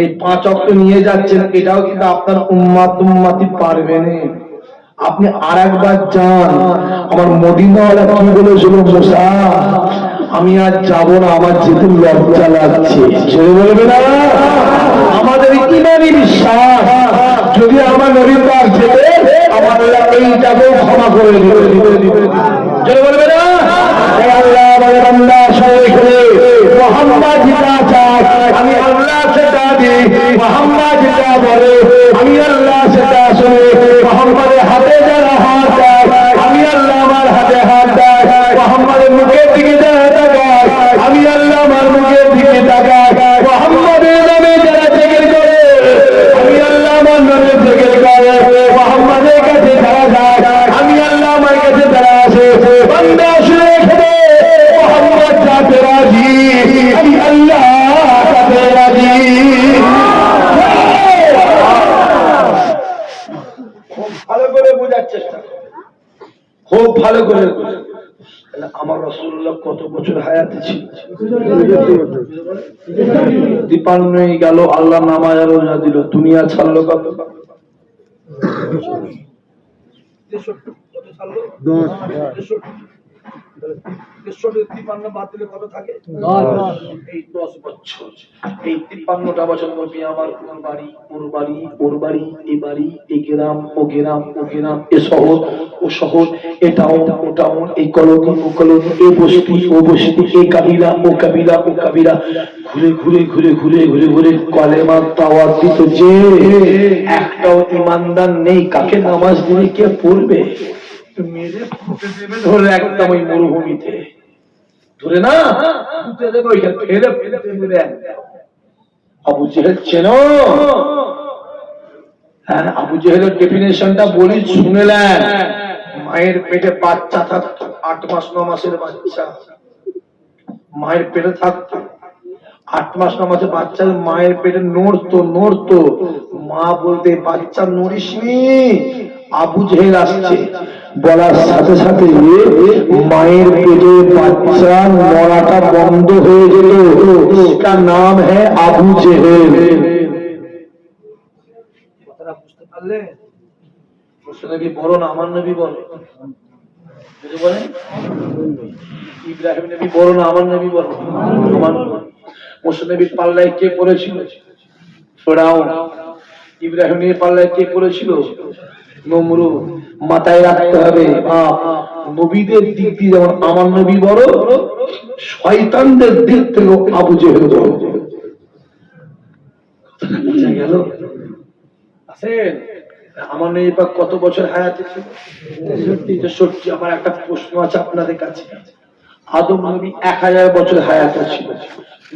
এই 5 ওয়াক্ত নিয়ে যাচ্ছেন, এটাও কিন্তু আপনার উম্মতি পারবে না। আপনি আরেকবার যান। আমার মদিনাওয়ালা কি বলেছিল, মুসা আমি আর যাব না, আমার যেতে লজ্জা লাগছে। সে বলবে না, আমাদের ইমানি বিশ্বাস যদি আমার নবীর পাক যেতে, আমার আল্লাহ এইটাকেও ক্ষমা করে দিবে। চলে বলবে না, আল্লাহ আমার বান্দা সবাই করে মুহাম্মদ যেটা চায় আমি আল্লাহ সেটা দিই, মুহাম্মদ যেটা বলে আমি আল্লাহ সেটা শুনি, মুহাম্মাদের হাতে যারা হাত দেয় আমি আল্লাহ আমার হাতে হাত দেয়, মুহাম্মাদের মুখের দিকে যারা তাকায় আমি আল্লাহ আমার মুখের দিকে তাকায়, মুহাম্মাদের নামে যারা জিকির করে আমি আল্লাহ আমার নামে জিকির করে, মুহাম্মাদের কাছে যারা যায় আমি আল্লাহ আমার কাছে যারা আসে। বান্দা শুনে রেখে মুহাম্মদ যাতে রাজি আমি আল্লাহ যাতে রাজি। খুব ভালো করে বোঝার চেষ্টা, খুব ভালো করে। আমার রাসূলুল্লাহ কত বছর হায়াতে ছিল? 53 গেল, আল্লাহ নামাজ আর রোজা দিল, দুনিয়া ছাড়লো কত? 53 বাদ দিলে কত থাকে? এই 10 বছর। এই 53টা বছর নবী আমার কোন বাড়ি, ওর বাড়ি, ওর বাড়ি, এই বাড়ি, এই গ্রাম, ও গ্রাম, ও গ্রাম, এ শহর, ও শহর, এ টাউন, ও টাউন, এই কলোনি, ও কলোনি, এই বস্তি, ও বস্তি, এই কাবিলা, ও কাবিলা, ও কাবিলা, ঘুরে ঘুরে ঘুরে ঘুরে ঘুরে ঘুরে কলেমার দাওয়াত দিত। যে একটাও ইমানদার নেই, কাকে নামাজ দিলে কে পড়বে? মেরে ফুটে দেবে ধরে একদম ওই মরুভূমিতে ধরে না ফুটে দেবে, ওইখানে ফেলে ফেলে ফেলে। আবু জেহেল চেনো? হ্যাঁ, আবু জেহেলের ডেফিনেশনটা বলি শুনেলেন। মায়ের পেটে বাচ্চা থাকতো, 8 মাস 9 মাসের বাচ্চা মায়ের পেটে থাকতো। 8 মাস 9 মাসের বাচ্চা মায়ের পেটে নড়তো, মা বলতে বাচ্চা নড়িসনি, আবু জেহেল আসছে। বলার সাথে সাথে মায়ের পেটে বাচ্চা নড়াটা বন্ধ হয়ে গেল। इसका नाम है আবু জেহেল। কথাটা বুঝতে পারলে? মুসা-নবী বড় না আমার নবী বড়? বুঝতে পারেন? ইব্রাহিম নবী বড় না আমার নবী বড়? আমার। মুসা-নবীর পাল্লায় কে পড়েছিল? ফেরাউন। ইব্রাহিম নবীর পাল্লায় কে পড়েছিল? নমরুদ। মাথায় রাখতে হবে, নবীদের দিক দিয়ে যেমন আমার নবী বড়, শয়তানদের দিক থেকে আবু জেহেল বড়। গেল আছেন? আমার নবী পাক কত বছর হায়াতে ছিল? 63। আমার একটা প্রশ্ন আছে আপনাদের কাছে। আদম নবী 1000 বছর হায়াতে ছিল,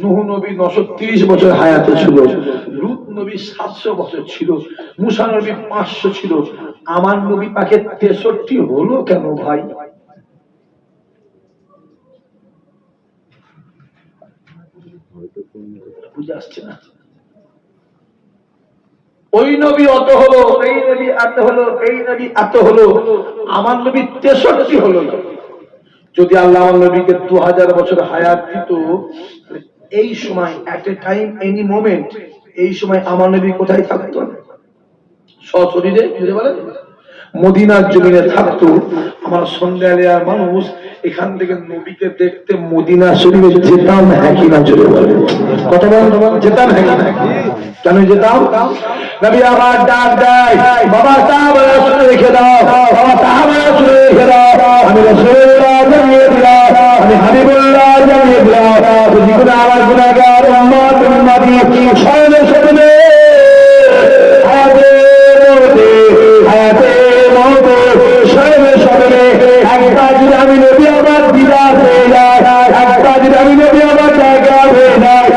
নূহ নবী 930 বছর হায়াতে ছিল, লূত নবী 700 বছর ছিল, মুসা নবী 500 ছিল, আমার নবী পাকের 63 হলো কেন ভাই? বুঝে আসছে না? ওই নবী অত হলো, এই নবী এত হলো, এই নবী এত হলো, আমার নবী 63 হলো। যদি আল্লাহ আমার নবীকে 2000 বছর হায়াত দিত, এই সময় এট এ টাইম এনি মোমেন্ট এই সময় আমার নবী কোথায় থাকতো? সশরীরে, বুঝতে পারেন, মদিনার জমিনে থাকতো। আমার সন্ধ্যালেয়ার মানুষ এখান থেকে নবীকে দেখতে মদিনা শরীফে যেতাম, হ্যাঁ কিনা চলে বলে? কথা বলেন, যেতাম হ্যাঁ কিনা? কেন যেতাম? নবী আমার ডাক দেয়, বাবা সাহাবারা শুনে রেখে দাও, বাবা সাহাবারা শুনে রেখে দাও, আমি রাসূলুল্লাহ জানিয়ে দিলাম, আমি হাবিবুল্লাহ জানিয়ে দিলাম, যদি কোনো আমার গুনাহগার উম্মত উম্মতি শরণে শরণে একটা যদি আমি নবী আমার দিদা হয়ে যায়, একটা যদি আমি নবী আমার জায়গা হয়ে যায়,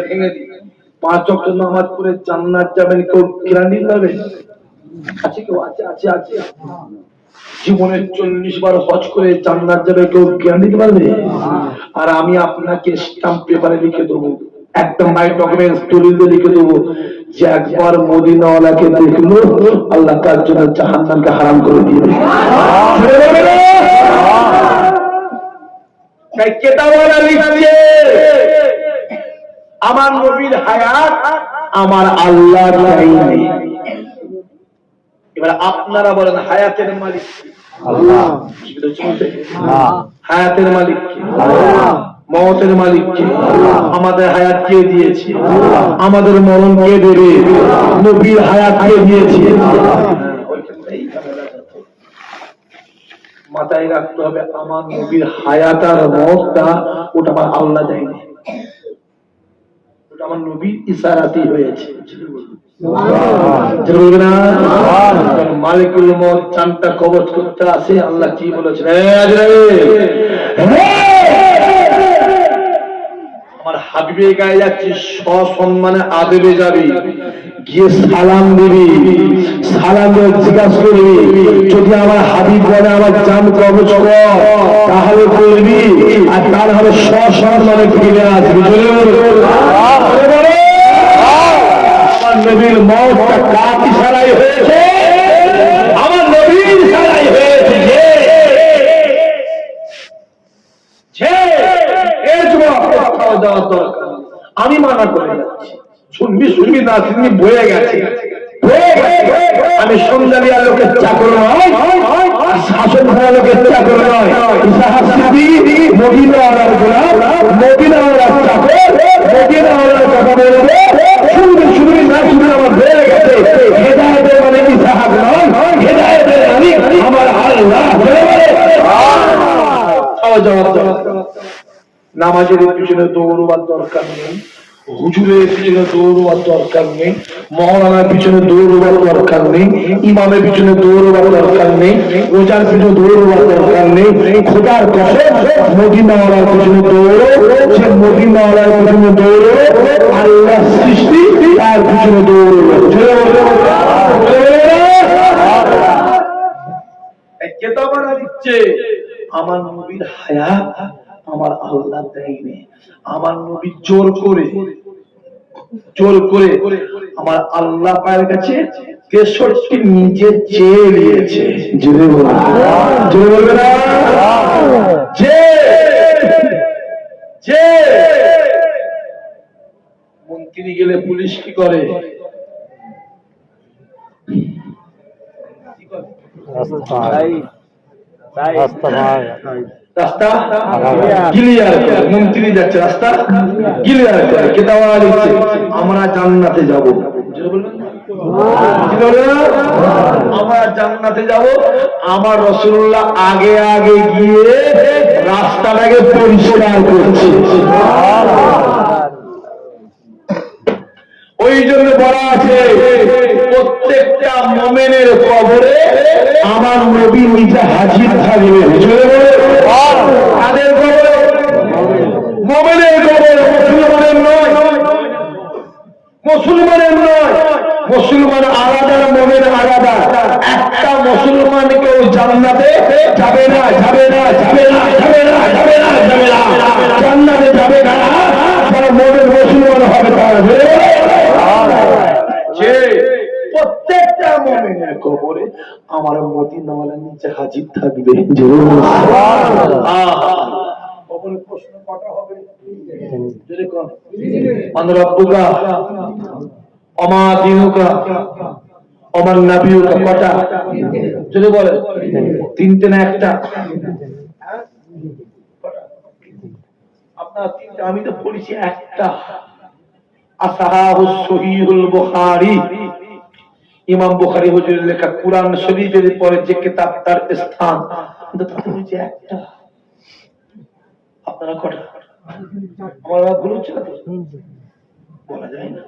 ভেঙে দিই, 5 ওয়াক্ত নামাজ পড়ে জান্নাত যাবেন, কেউ গ্যারান্টি পাবে? আছে কেউ? আছে। জীবনে 40 বার হজ করে জান্নাত যাবে, কেউ গ্যারান্টি দিতে পারবে? আর আমি আপনাকে স্ট্যাম্প পেপারে লিখে দেবো, একদম বাই ডকুমেন্টস দলিল লিখে দেবো যে একবার মদিনাওয়ালাকে দেখলো আল্লাহ তার জন্য জাহান্নামকে হারাম করে দিবে। তাই কেতাবওয়ালা লিখছে আমার নবীর হায়াত আমার আল্লাহর আইনে। এবার আপনারা বলেন হায়াতের মালিক কে? আল্লাহ। হায়াতের মালিক কে? মওতের মালিক কে? আমাদের হায়াত কে দিয়েছে? আমাদের মরণ কে দেবে? নবীর হায়াত কে দিয়েছে? মাথায় রাখতে হবে আমার নবীর হায়াত আর মওতটা ওটা আমার আল্লাহ দেয়নি, ওটা আমার নবীর ইশারাতেই হয়েছে। মালিকুল মওত চানটা কবজ করতে আসে, আল্লাহ কি বলেছেন? আমার হাবিবের গায়ে যাচ্ছে, সসম্মানে আদবে যাবি, গিয়ে সালাম দিবি, সালাম দিয়ে জিজ্ঞাসা করবি যদি আমার হাবিব বলে আমার জান কবজ কর তাহলে বলবি, আর তার হবে সসম্মানে ফিরে আসবি। আমার নবীর মওতটা কার ইশারায় হয়েছে? আমার নবীর ইশারায় হয়েছে। আমি মানা করে যাচ্ছি, শুনবি না শুনবি, বয়ে গেছে। আমি সন্ধ্যালিয়া লোকের চাকর নয়, শাসন করা লোকের চাকর নয়, মদিনাওয়ালার গোলাম, মদিনাওয়ালার চাকর, মদিনাওয়ালার কথা বলবো। শুনবি না শুনবি, আমার বয়ে গেছে। হেদায়েতের মানে ইসহাক নয়, হেদায়েতের আমি আমার আল্লাহ। নামাজের পিছনে দৌড়বার দরকার নেই, হুজুরের পিছনে দৌড়বার দরকার নেই, মওলানার পিছনে দৌড়বার দরকার নেই, ইমামের পিছনে দৌড়বার দরকার নেই, রোজার পিছনে দৌড়বার দরকার নেই। খোদার কসম মদিনাওয়ালার পিছনে দৌড়ো, সে মদিনাওয়ালার পিছনে দৌড়ো, আল্লাহ সৃষ্টি তার পিছনে দৌড়ো। কেতাবেরা দিচ্ছে আমার নবীর হায়াত আমার আল্লাহ দেয়নি। আমার নবী জোর করে আমার আল্লাহ পায়ের কাছে 63 নিজে চেয়ে নিয়েছে। জোরে বলবে না? যে মন্ত্রী গেলে পুলিশ কি করে? রাস্তা ক্লিয়ার করে, মন্ত্রী যাচ্ছে রাস্তা ক্লিয়ার করে। কেতাবা লিখছে আমরা জান্নাতে যাব, আমরা জান্নাতে যাব। আমার রাসূলুল্লাহ আগে আগে গিয়ে রাস্তাটাকে পরিষ্কার করছে। ওই জন্য বলা আছে প্রত্যেকটা মুমিনের কবরে আমার নবী নিজে হাজির থাকবে। তাদের কবরে, মুমিনের কবরে, মুসলমানের নয়। মুসলমান আলাদা, মুমিন আলাদা। একটা মুসলমান কেউ জান্নাতে যাবে না, জান্নাতে যাবে না, যারা মুমিন মুসলমান হবে তারা। প্রত্যেকটা মুমিনের কবরে আমার মদিনাওয়ালা নিচে হাজির থাকবে। কবরে প্রশ্ন কটা হবে? মান রাব্বুকা ওমা দীনুকা ওমান নাবিয়ুকা, কটা? যদি বলে 3টে না একটা? আপনার 3টে, আমি তো পড়েছি একটা। আসাহাহুস সহিহুল বুখারী, ইমাম বুখারী হুজুরের লেখা কুরআন শরীফের পরে যে কিতাব তার স্থান, কিন্তু তাতে হচ্ছে একটা। আপনারা কটা? আমার ভুল হচ্ছে না তো? বলা যায় না।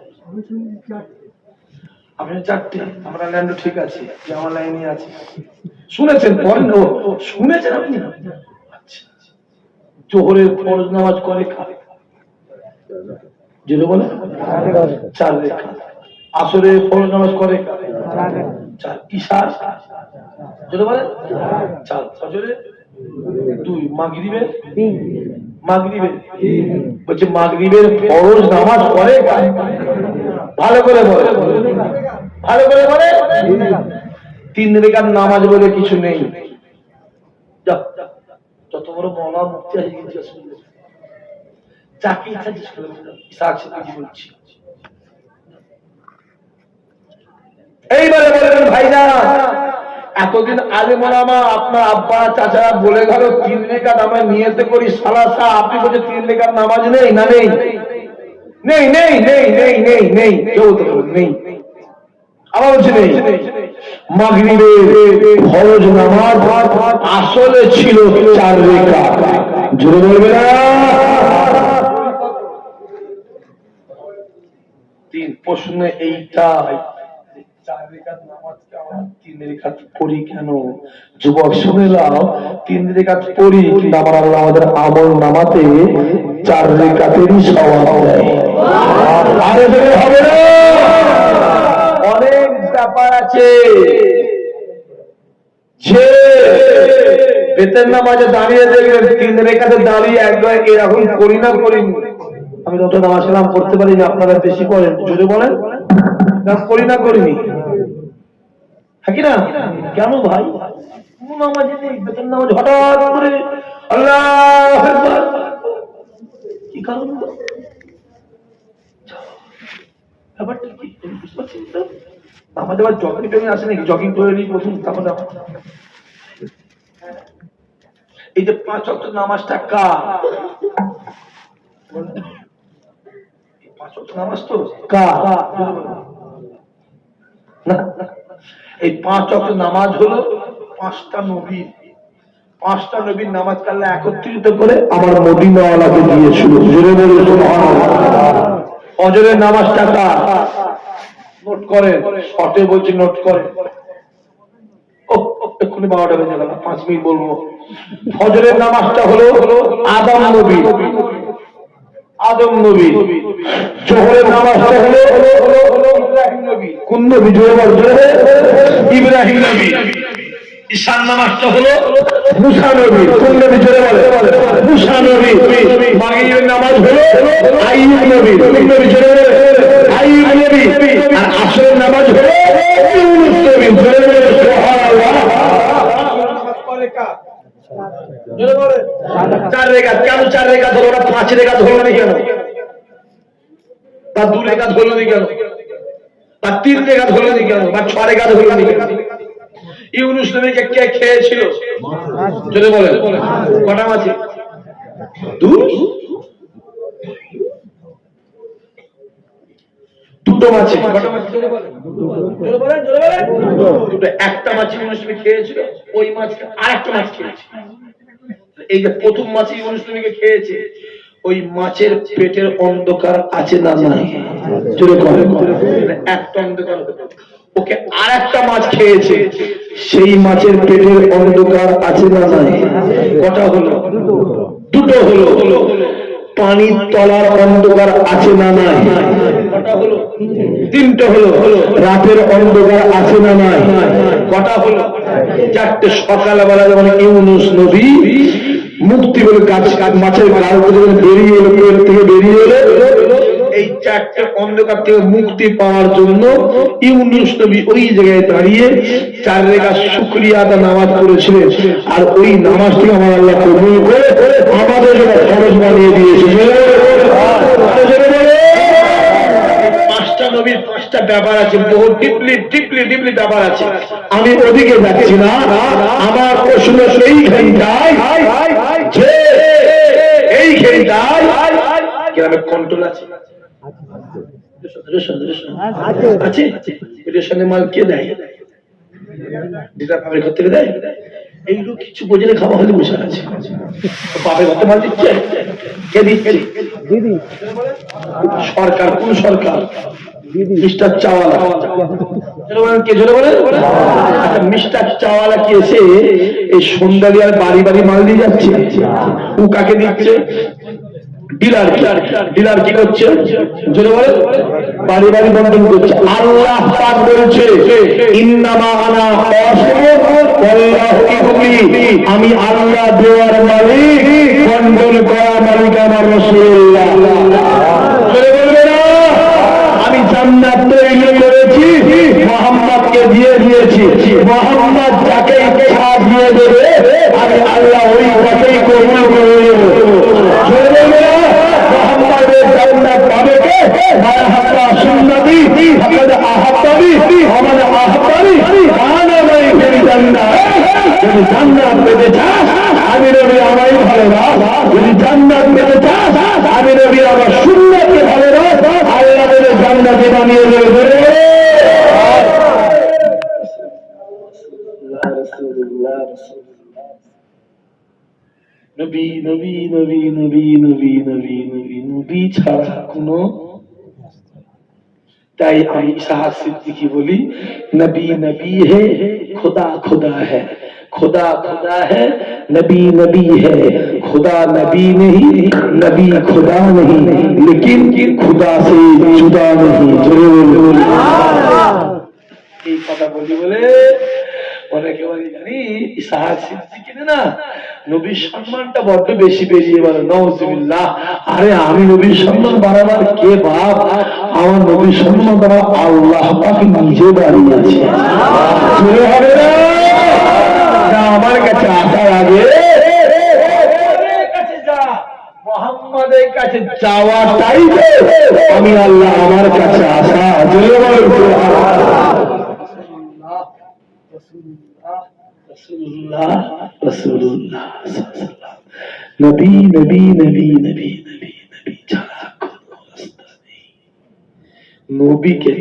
আপনি 4টে, আমরা ল্যান্ড ঠিক আছে, যে আমার লাইনে আছে। শুনেছেন? পড়েন, শুনেছেন আপনি? আচ্ছা, জোহরের ফরজ নামাজ করে কারা? যেটা বলে 4 রেখা। আসরে ফরজ নামাজ করে 4, ঈশা যেটা বলে 4, ফজরে 2, মাগরিবের 3, বলছে মাগরিবের ফরজ নামাজ পড়ে ভালো করে বলে 3 রেখাত নামাজ বলে কিছু নেই। যত বড় মওলা মুফতি আছে জিজ্ঞেস করবে, যাকে ইচ্ছা জিজ্ঞেস করবে, বলছি। এইবারে বলেন ভাইরা, এতদিন আলেম ওলামা আপনার আব্বা চাচারা বলে গেল 3 রেখাত আমরা নিয়ত করি সালাসা, আপনি বলছেন 3 রেখাত নামাজ নেই না? নেই নেই নেই নেই নেই নেই নেই কেউ তো নেই। আবার বলছে নেই। মাগরিবের ফরজ নামাজ আসলে ছিল 4 রেখাত। জোরে বলবে না? 3 প্রশ্ন এইটাই, 4 রেখাত নামাজকে আমরা 3 রেখাত পড়ি কেন? যুবক শুনে নাও, 3 রেখাত পড়ি কিন্তু আমার আল্লাহ আমাদের আমল নামাতে 4 রেখাতেরই সওয়াব দেয়। আরে বের হবে না, অনেক ব্যাপার আছে। যে বেতের নামাজে দাঁড়িয়ে দেখবেন 3 রেখাতে দাঁড়িয়ে একবার এরকম করি না করিনি, আমি যত নামাজ কালাম করতে পারি না, আপনারা বেশি করেন, যদি বলেন করি না করিনি, হ্যাঁ কি না? কেন ভাই? নামাজে নেই, বেতের নামাজ হঠাৎ করে আল্লাহু আকবার, কি কারণ? ব্যাপারটা কি বুঝতে পারছেন তো? আমাদের আবার জগিং টগিং আসে নাকি? জগিং করে নিই প্রথম, তারপর এই যে 5 ওয়াক্ত নামাজটা কার? 5 ওয়াক্ত নামাজ তো কার? না, এই 5 ওয়াক্ত নামাজ হলো 5টা নবী, 5টা নবীর নামাজ আল্লাহ একত্রিত করে আমার মদিনাওয়ালাকে দিয়েছিল। জোরে বলে সুবহানাল্লাহ। ফজরের নামাজটা কার? নোট করেন, শর্টে বলছি নোট করেন। এক্ষুনি 12টা বেজে গেল, 5 মিনিট বলবো। ফজরের নামাজটা হলো আদম নবী। জোহরের নামাজটা হলো ইব্রাহিম নবী। কোন নবী? জোরে বলছে ইব্রাহিম নবী। ঈশার নামাজটা হলো মুসা নবী। কোন নবী? জোরে বলে মুসা নবী। মাগরিবের নামাজ হলো আইয়ুব নবী। কোন নবী? জোরে বলে আইয়ুব নবী। আর আসরের নামাজ হলো ইউনূস নবী। জোরে বলে সুবহানাল্লাহ। জোরে বলে 4 রেখাত। কেন 4 রেখাত হলো না? 5 রেখাত হলো না কেন? বা 2 রেখাত হলো না কেন? বা 3 রেখাত হলো না কেন? বা 6 রেখাত হলো না কেন? ইউনূস নবীকে কে খেয়েছিল? জোরে বলেন কটা মাছে? 2, 2টো মাছে। কটা মাছ? জোরে বলেন, জোরে বলেন, জোরে বলেন। 2টো। একটা মাছ ইউনূস নবী খেয়েছিল, ওই মাছকে আরেকটা মাছ খেয়েছে। এই যে প্রথম মাছ ইউনূস নবীকে খেয়েছে, ওই মাছের পেটের অন্ধকার আছে না নাই? জোরে বলেন। একটা অন্ধকার, ওকে আর একটা মাছ খেয়েছে, সেই মাছের পেটের অন্ধকার আছে না নাই? কটা হলো? 2টো হলো। পানির তলার অন্ধকার আছে না নাই? কটা হলো? 3টে হলো। রাতের অন্ধকার আছে না নাই? কটা হলো? 4টে। সকালবেলা যখন ইউনূস নবী মুক্তি বলে মাছের গাল থেকে বেরিয়ে এলো, পেট থেকে বেরিয়ে এলো, এই 4টে অন্ধকার থেকে মুক্তি পাওয়ার জন্য ইউনূস নবী ওই জায়গায় দাঁড়িয়ে 4 রেখাত শুকরিয়া আদা নামাজ পড়েছিলেন। আর ওই নামাজটি আমার আল্লাহ কবুল করে আমাদের জন্য ফরজ বানিয়ে দিয়েছে। 5টা নবীর 5টা ব্যাপার আছে, বহু ডিপলি ব্যাপার আছে। আমি ওদিকে যাচ্ছি না। আমার প্রশ্ন এইখানটায়, যে এইখানটায় গ্রামের কন্ট্রোল আছে? আছে। রেশনের মাল কে দেয়? বাপের ঘর থেকে দেয়। এইগুলো কিছু বোঝে না, খাওয়া হলে বসে আছে। বাপের ঘর মাল দিচ্ছে, কে দিচ্ছে? সরকার। কোন সরকার? মিস্টার চাওয়ালা। কে? জোরে বলে। আচ্ছা, মিস্টার চাওয়ালা কি এসে এই সন্ধ্যা দিয়ে বাড়ি বাড়ি মাল দিয়ে যাচ্ছে? ও কাকে দিচ্ছে? ডিলার কি করছে? জোরে বলে, বাড়ি বাড়ি বন্টন করছে। আল্লাহ পাক বলছে ইন্নামা আনা আমি আল্লাহ দেওয়ার মালিক, বন্টন করা মালিক আমার রাসূলুল্লাহ। জোরে বলবে না? আমি জান্নাত তৈরি করেছি, মুহাম্মদকে দিয়ে দিয়েছি। মুহাম্মদ যাকে ইচ্ছা দিয়ে দেবে, আমি আল্লাহ ওই কথাই কবুল করে নেব। মুহাম্মাদের জান্নাত পাবে কে? মায়া হাক্কা সুন্নতি ফাকাদ আহাব্বানি ওমান আহাব্বানি আনা মাই ফিল জান্নাহ। যদি জান্নাত পেতে চাস, আমি নবী আমায় ভালোবাস। যদি জান্নাত পেতে চাস, আমি নবী আমার সুন্নতকে ভালোবাস। আল্লাহ বলে জান্নাতে বানিয়ে দেবে। নবী নবী নবী নবী নবী নবী নবী নবী ছাড়া কোনো, তাই আমি সাহাব সিদ্দিকী বলি নবী নবী হে खुदा खुदा है, खुदा खुदा है, नबी नबी है। खुदा नबी नहीं, नबी खुदा नहीं, लेकिन खुदा से जुदा नहीं। जरूर এই কথা বলি বলে অনেকে বলে জানি সাহাব সিদ্দিকী না নবীর সম্মানটা বড্ড বেশি বেরিয়ে বলে নাউজুবিল্লাহ। আরে আমি নবীর সম্মান বাড়াবার কে বাপ? আমার নবীর সম্মান বাড়া আল্লাহ পাক নিজে বাড়িয়েছে। জোরে হবে না? আমার কাছে আসার আগে মুহাম্মাদের কাছে যাওয়াটাই আমি আল্লাহ আমার কাছে আসা। জোরে বলো রাসূলুল্লাহ রাসূলুল্লাহ নবী নবী নবী নবী নবী নবী ছাড়া কোনো রাস্তা নেই। নবীকে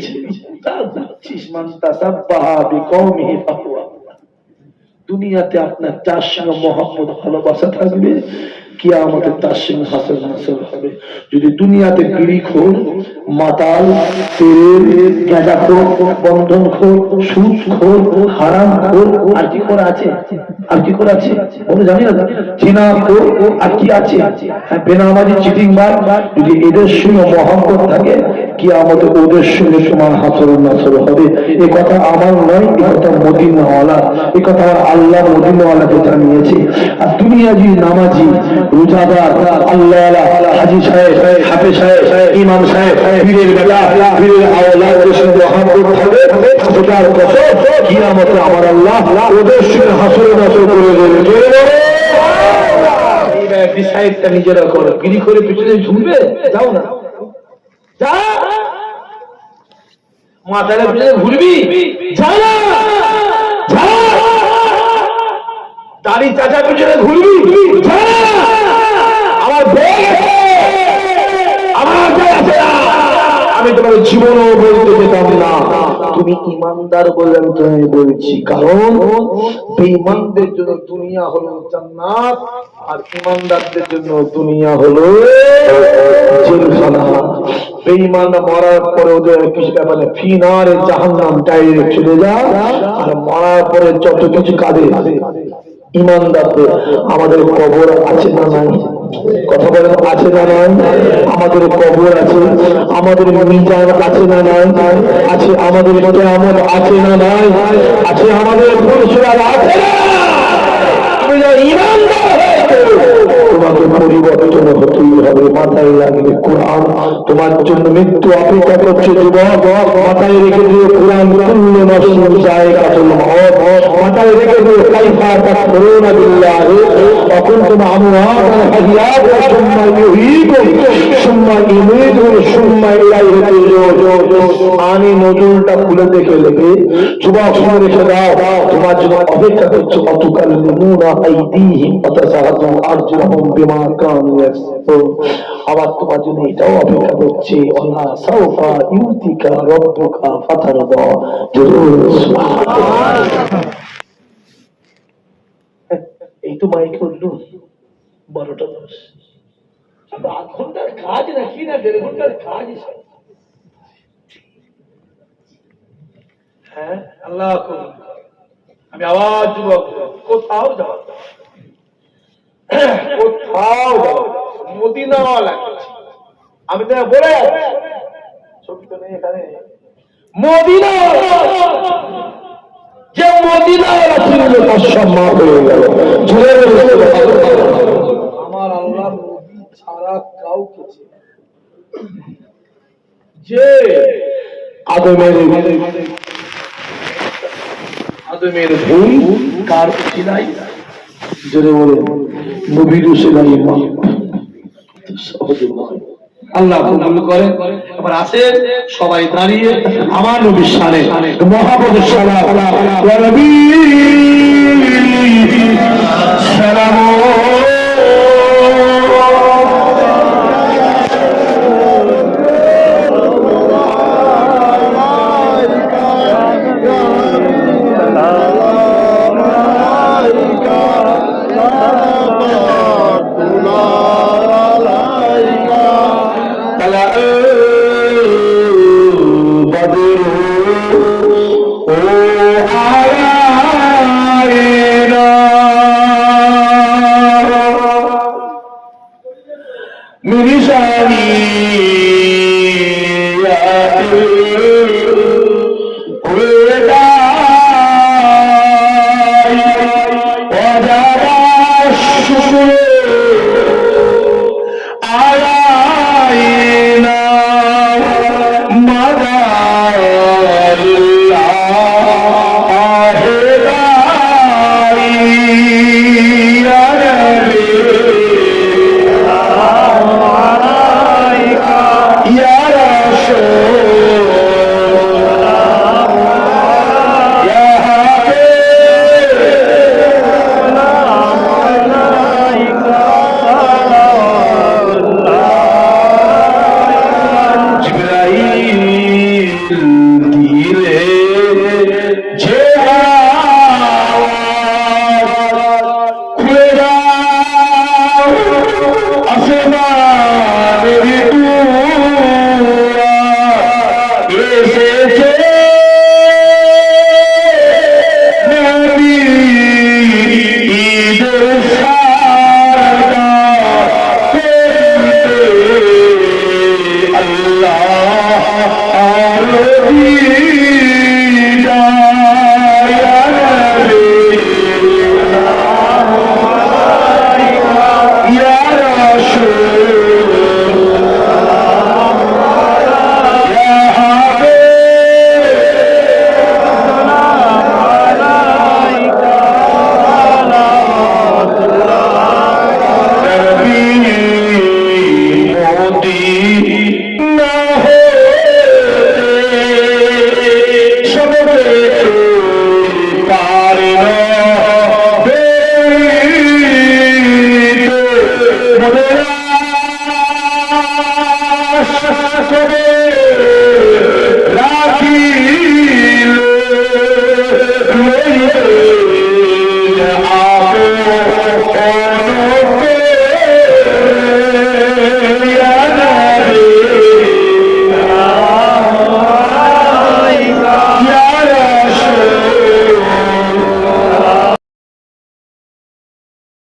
দুনিয়াতে আপনার তার সঙ্গে মহব্বত ভালোবাসা থাকবে, কিয়ামতে তার সঙ্গে হাসর নাসর হবে। যদি দুনিয়াতে বিড়িখোর, মাতাল, তেল, গাঁজাখোর, বন্ধনখোর, সুদখোর, হারামখোর, আর কি করে আছে? আর কি করে আছে বলে জানি না। জিনাখোর, আর কি আছে? বেনামাজি, চিটিংবাজ, যদি এদের সঙ্গে মহব্বত থাকে, কিয়ামতে ওদের সঙ্গে তোমার হাসর নাসর হবে। এ কথা আমার নয়, এ কথা মদিনাওয়ালা, এ কথা আমার আল্লাহ মদিনাওয়ালাকে জানিয়েছে। আর দুনিয়াজি, নামাজি, রোজাদার, আল্লাহওয়ালা, হাজী সাহেব, হাফেজ সাহেব, ইমাম সাহেব, পীরের বেলা, পীরের আওলাদের সঙ্গে মহব্বত থাকে, ওটার কসম কিয়ামতে আমার আল্লাহ ওদের সঙ্গে হাসর নাসর করে দেবে। ডিসাইডটা নিজেরা করো। বিড়ি করে পিছনে ঝুলবে, যাও না, যা। মাথার পিছনে ঘুরবি, যা না, যা। দাড়ি চাচা পিছনে ঘুরবি, যা না। আমার বেগ আছে, আমার বেগ আছে না। আমি তোমার জীবনও বলতে যেতাম না। তুমি ইমানদার বলে আমি তোমায় বলছি, কারণ বেঈমানদের জন্য দুনিয়া হলো জান্নাত, আর ইমানদারদের জন্য দুনিয়া হলো জেলখানা। বেঈমান মরার পরে ওদের কিছু ব্যাপারে ফিনারে জাহান্নাম ডাইরেক্ট চলে যায়, আর মরার পরে যত কিছু কাঁদে ইমানদারদের। আমাদের কবর আছে না নাই? কথা বলেন, আছে না নাই? আমাদের কবর আছে, আমাদের মিজান আছে না নাই? আছে। আমাদের কিয়ামত আছে না নাই? আছে। আমাদের পুরস্কার আছে না? তুমি যা ইমানদার হয়েছো, তোমাকে পরিবর্তন হতেই হবে। মাথায় লাগবে কোরআন তোমার জন্য মৃত্যু অপেক্ষা করছে। যুবক মাথায় রেখে দিয়ে কোরআন কুল্লু নাফসিন যায়কাতুল মউত, মাথায় রেখে দিয়ে কাইফা তাকফুরুনা বিল্লাহি ওয়া কুনতুম আমওয়াতান ফাহিয়াকুম সুম্মা ইউহয়িকুম সুম্মা ইউমীতুকুম সুম্মা ইলাইহি তুরজাউন। আমি নজরুলটা খুলে দেখে লেগে যুবক শুনে রেখে দাও, তোমার জন্য অপেক্ষা করছে। অতুকাল্লিমুনা আইদিহিম ওয়া তাশহাদু আরজুলুহুম বিমা কানু ইয়াকসিবুন। আবার তোমার জন্য এটাও অপেক্ষা করছে, ওয়ালা সাউফা ইউতিকা রাব্বুকা ফাতারদা। জরুর সুবহানাল্লাহ। এই তো মাইক করলো 12টা 10। আধ ঘন্টার কাজ নাকি না 1.5 ঘন্টার কাজ? হ্যাঁ, আল্লাহ আমি আওয়াজ যুবক কোথাও যাও, কোথাও যাও, মদিনাওয়ালা আমি তো বলে ছবি তো নেই এখানে মদিনাওয়ালা যে মদিনাওয়ালা ছিল তার সম্মান হয়ে গেল আমার আল্লাহ নবী ছাড়া কাউকে যে আদমের ভুল কার সিলাই জোরে বলে নবীর সিলাই সহজে নয় আল্লাহ কবুল করে। এবার আসেন সবাই দাঁড়িয়ে আমার নবীর শানে মহাপদের সালাম ওয়া নবী সালাম